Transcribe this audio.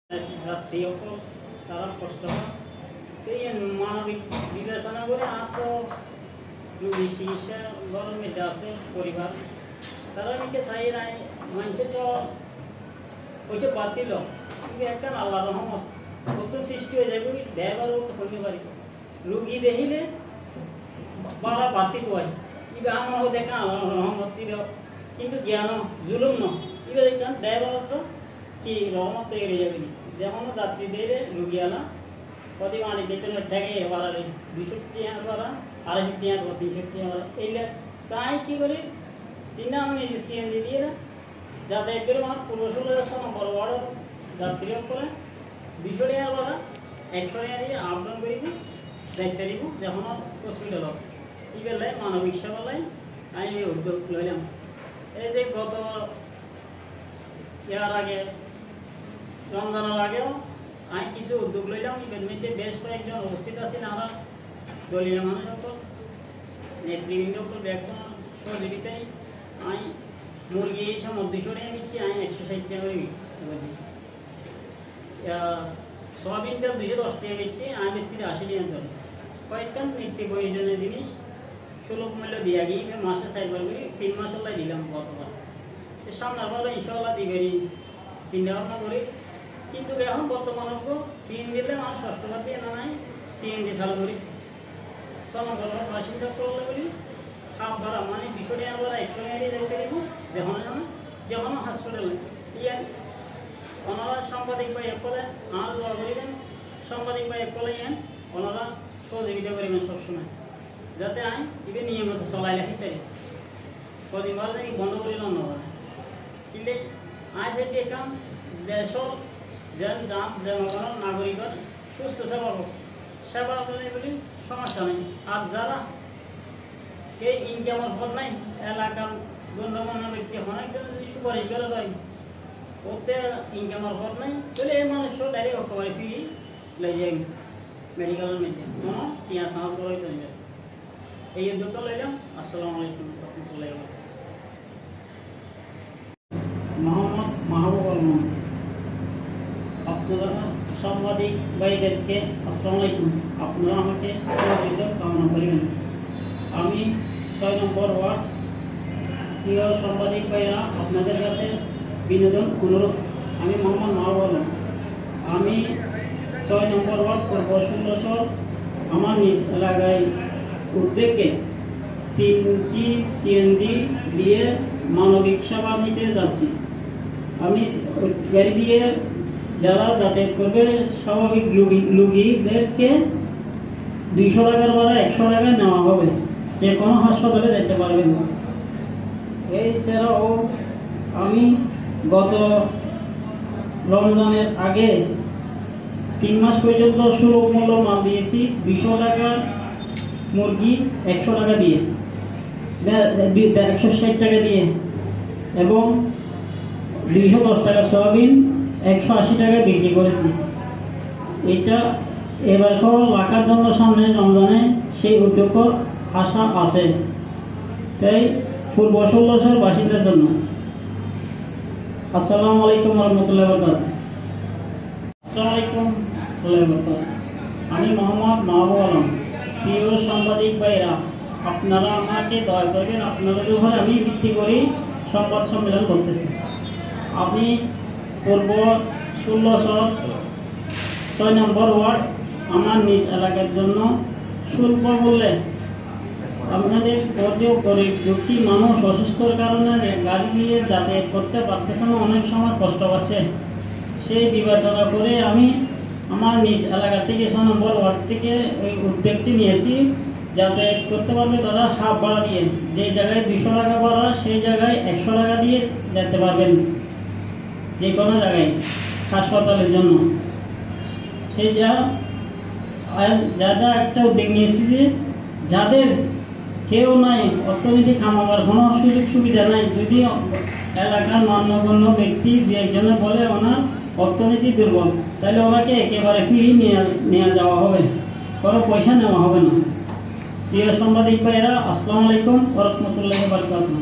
যাত্রীসকল তারা কষ্ট হয়। এই মানবিক বিবেচনা করে আর তো রোগী চিকিৎসা গরমে আছে পরিবার তারা নাকি চাই নাই মানুষে তো হয়েছে বাদ দিল কিন্তু একটা আল্লাহ রহমত কত সৃষ্টি হয়ে যাবে দেবারও তো হইতে পারি রোগী দেখিলে বাড়া বাতি হয় ইবে আমার দেখা আল্লাহ রহমত দিল কিন্তু জ্ঞান জুলুম ন ইবে দেখলাম দেবার তো কি রহমত তৈরি হয়ে যাবে যেমন যাত্রীদের রুগী আলা প্রতি মালিক বেতন ঠেকে এবার 200 টাকা করা 250 টাকা 300 টাকা এইলে তাই কি করি তিনটা আমি সিএনজি দিয়ে যাতে একবার আমার 1600 বড় বড় যাত্রী করে 200 টাকা করা 100 টাকা দিয়ে আপডাউন করি দেখতে দিব যখন হসপিটাল কি বেলায় মানবিক সেবালায় আমি উদ্যোগ লইলাম এই যে গত ইয়ার আগে রমজানের আগেও আমি কিছু উদ্যোগ লইলাম ইভেন্টে বেশ কয়েকজন উপস্থিত আছেন আমার দলীয় মানুষ সকল নেতৃবৃন্দ সকল ব্যাখ্যা সহযোগিতায় আমি মুরগি এই সময় 200 টাকা নিচ্ছি আমি 160 টাকা করে নিচ্ছি সয়াবিন তেল 210 টাকা নিচ্ছি আমি নিচ্ছি 80 টাকা ধরে কয়েকটা নিত্য প্রয়োজনীয় জিনিস সুলভ মূল্য দিয়ে গিয়ে মাসে 4 বার করে 3 মাস হলে দিলাম গতবার সামনের বার ইনশাআল্লাহ দিবে চিন্তা ভাবনা করি কিন্তু এখন বর্তমান সিএন দিলে মানুষ ষষ্ঠবার দিয়ে না নাই সিএনজি চালু করি চলনগর বাসিন্দা করলে বলি খাপ ভাড়া মানে 200 টাকা ভাড়া 100 টাকা দিয়ে যেতে দিব যেমন হসপিটালে ইয়ার ওনারা সাংবাদিক বা একলে আর দোয়া করিবেন সাংবাদিক বা একলে ইয়ান ওনারা সহযোগিতা করিবেন সবসময় যাতে আমি ইবে নিয়মিত চলাইলে হিতারি প্রতিবার যদি বন্ধ করিল নয় কিন্তু আজ এটি কাম দেশর জনগণ নাগরিকের সুস্থ সেবা করে বলি সমস্যা নেই আর যারা এই ইনকামের পর নাই এলাকার গণ্যমান্য ব্যক্তি অনেক যদি সুপারিশ করে দেয় ওতে ইনকামের পর নাই তাহলে এই মানুষ ডাইরেক্ট অক্টোবরে ফি লাই যায় মেডিকেলের মধ্যে কোনো টিয়া সাহায্য করে চলে এই উদ্যোগটা লইলাম। আসসালামু আলাইকুম রহমতুল্লাহ। মোহাম্মদ মাহবুব আলম আপনারা সাংবাদিক ভাইদেরকে আসসালামু আলাইকুম আপনারা আমাকে সহযোগিতা কামনা করিবেন। আমি 6 নম্বর ওয়ার্ড প্রিয় সাংবাদিক ভাইরা আপনাদের কাছে বিনোদন অনুরোধ আমি মোহাম্মদ মাহবুব আলম আমি 6 নম্বর ওয়ার্ড পূর্ব 1600 আমার নিজ এলাকায় উদ্যোগে 3টি সিএনজি দিয়ে মানবিক সেবা নিতে যাচ্ছি। আমি গাড়ি দিয়ে যারা যাতায়াত করবে স্বাভাবিক রোগীদেরকে 200 টাকার ভাড়া 100 টাকা নেওয়া হবে, যে কোনো হাসপাতালে যেতে পারবেন। এছাড়াও আমি গত রমজানের আগে 3 মাস পর্যন্ত সুলভ মূল্য মাল দিয়েছি 200 টাকা মুরগি 100 টাকা দিয়ে 160 টাকা দিয়ে এবং 210 টাকা সয়াবিন 180 টাকা বিক্রি করেছি। এটা এবার রাখার জন্য সামনে রমজানে সেই উদ্যোগ আশা আছে, তাই পূর্ব 1600 বাসিন্দার জন্য। আসসালামু আলাইকুম রহমতুল্লাহ বরকাত। আসসালামু আলাইকুম বরকাত। আমি মোহাম্মদ মাহবুব আলম প্রিয় সাংবাদিক ভাইরা আপনারা আমাকে দয়া করবেন, আপনাদের উপর আমি ভিত্তি করি সংবাদ সম্মেলন করতেছি। আমি পূর্ব 1600 6 নম্বর ওয়ার্ড আমার নিজ এলাকার জন্য শুল্ক বললে আপনাদের গরিব দুঃখী মানুষ অসুস্থর কারণে গাড়ি দিয়ে যাতায়াত করতে পারতেছে না, অনেক সময় কষ্ট পাচ্ছে। সেই বিবেচনা করে আমি আমার নিজ এলাকা থেকে 6 নম্বর ওয়ার্ড থেকে ওই উদ্যোগটি নিয়েছি। যাতায়াত করতে পারবে তারা হাফ ভাড়া দিয়ে, যে জায়গায় 200 টাকা ভাড়া সেই জায়গায় 100 টাকা দিয়ে যেতে পারবেন যে কোনো জায়গায় হাসপাতালের জন্য। সেই যা একটা উদ্যোগ নিয়েছি যে যাদের কেউ নাই, অর্থনৈতিক কামাবার কোনো সুযোগ সুবিধা নাই, যদি এলাকার মান্যগণ্য ব্যক্তি যে একজনে বলে ওনার অর্থনীতি দুর্বল, তাহলে ওনাকে একেবারে ফ্রি নিয়ে যাওয়া হবে, কোনো পয়সা নেওয়া হবে না। প্রিয় সাংবাদিক ভাইয়েরা আসসালামু আলাইকুম ওয়া রাহমাতুল্লাহি ওয়া বারাকাতুহু।